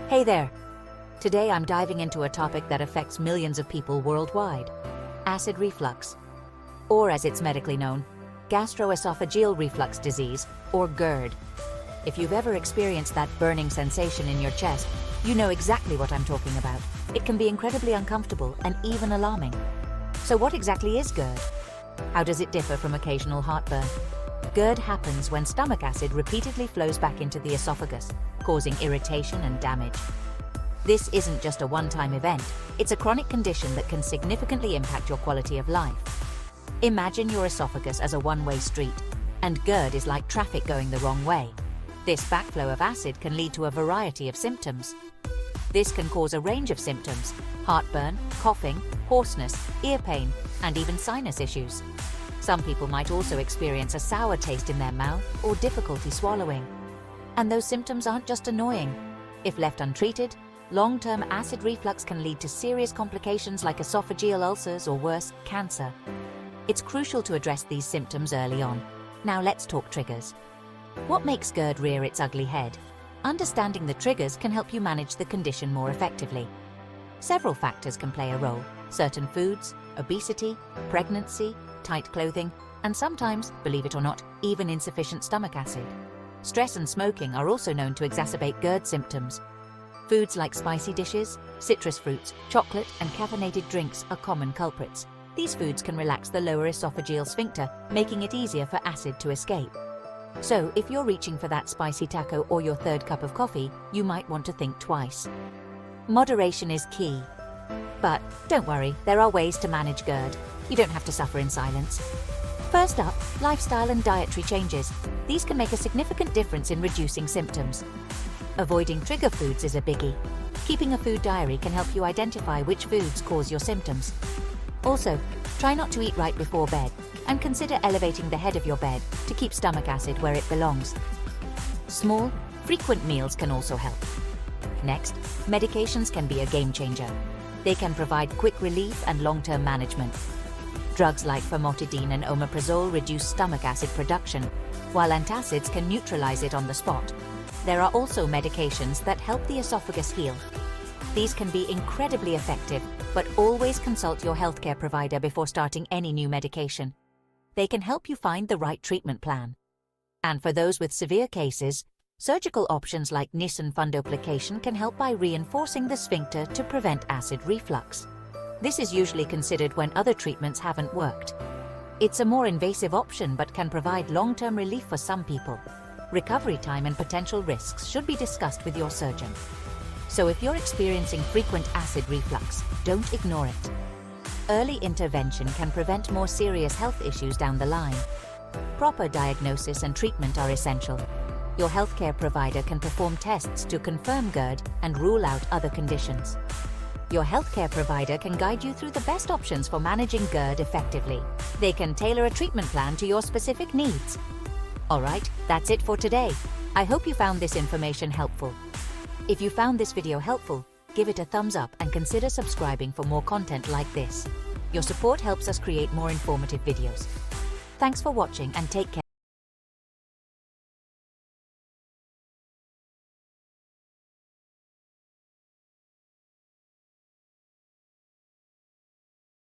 Hey there! Today I'm diving into a topic that affects millions of people worldwide: acid reflux, or as it's medically known, Gastroesophageal Reflux Disease, or GERD. If you've ever experienced that burning sensation in your chest, you know exactly what I'm talking about. It can be incredibly uncomfortable and even alarming. So what exactly is GERD? How does it differ from occasional heartburn? GERD happens when stomach acid repeatedly flows back into the esophagus, causing irritation and damage. This isn't just a one-time event, it's a chronic condition that can significantly impact your quality of life. Imagine your esophagus as a one-way street, and GERD is like traffic going the wrong way. This backflow of acid can lead to a variety of symptoms. This can cause a range of symptoms: heartburn, coughing, hoarseness, ear pain, and even sinus issues. Some people might also experience a sour taste in their mouth or difficulty swallowing. And those symptoms aren't just annoying. If left untreated, long-term acid reflux can lead to serious complications like esophageal ulcers or worse, cancer. It's crucial to address these symptoms early on. Now let's talk triggers. What makes GERD rear its ugly head? Understanding the triggers can help you manage the condition more effectively. Several factors can play a role: certain foods, obesity, pregnancy, tight clothing, and sometimes, believe it or not, even insufficient stomach acid. Stress and smoking are also known to exacerbate GERD symptoms. Foods like spicy dishes, citrus fruits, chocolate, and caffeinated drinks are common culprits. These foods can relax the lower esophageal sphincter, making it easier for acid to escape. So, if you're reaching for that spicy taco or your third cup of coffee, you might want to think twice. Moderation is key. But don't worry, there are ways to manage GERD. You don't have to suffer in silence. First up, lifestyle and dietary changes. These can make a significant difference in reducing symptoms. Avoiding trigger foods is a biggie. Keeping a food diary can help you identify which foods cause your symptoms. Also, try not to eat right before bed, and consider elevating the head of your bed to keep stomach acid where it belongs. Small, frequent meals can also help. Next, medications can be a game changer. They can provide quick relief and long-term management. Drugs like famotidine and omeprazole reduce stomach acid production, while antacids can neutralize it on the spot. There are also medications that help the esophagus heal. These can be incredibly effective, but always consult your healthcare provider before starting any new medication. They can help you find the right treatment plan. And for those with severe cases, surgical options like Nissen fundoplication can help by reinforcing the sphincter to prevent acid reflux. This is usually considered when other treatments haven't worked. It's a more invasive option but can provide long-term relief for some people. Recovery time and potential risks should be discussed with your surgeon. So if you're experiencing frequent acid reflux, don't ignore it. Early intervention can prevent more serious health issues down the line. Proper diagnosis and treatment are essential. Your healthcare provider can perform tests to confirm GERD and rule out other conditions. Your healthcare provider can guide you through the best options for managing GERD effectively. They can tailor a treatment plan to your specific needs. Alright, that's it for today. I hope you found this information helpful. If you found this video helpful, give it a thumbs up and consider subscribing for more content like this. Your support helps us create more informative videos. Thanks for watching and take care.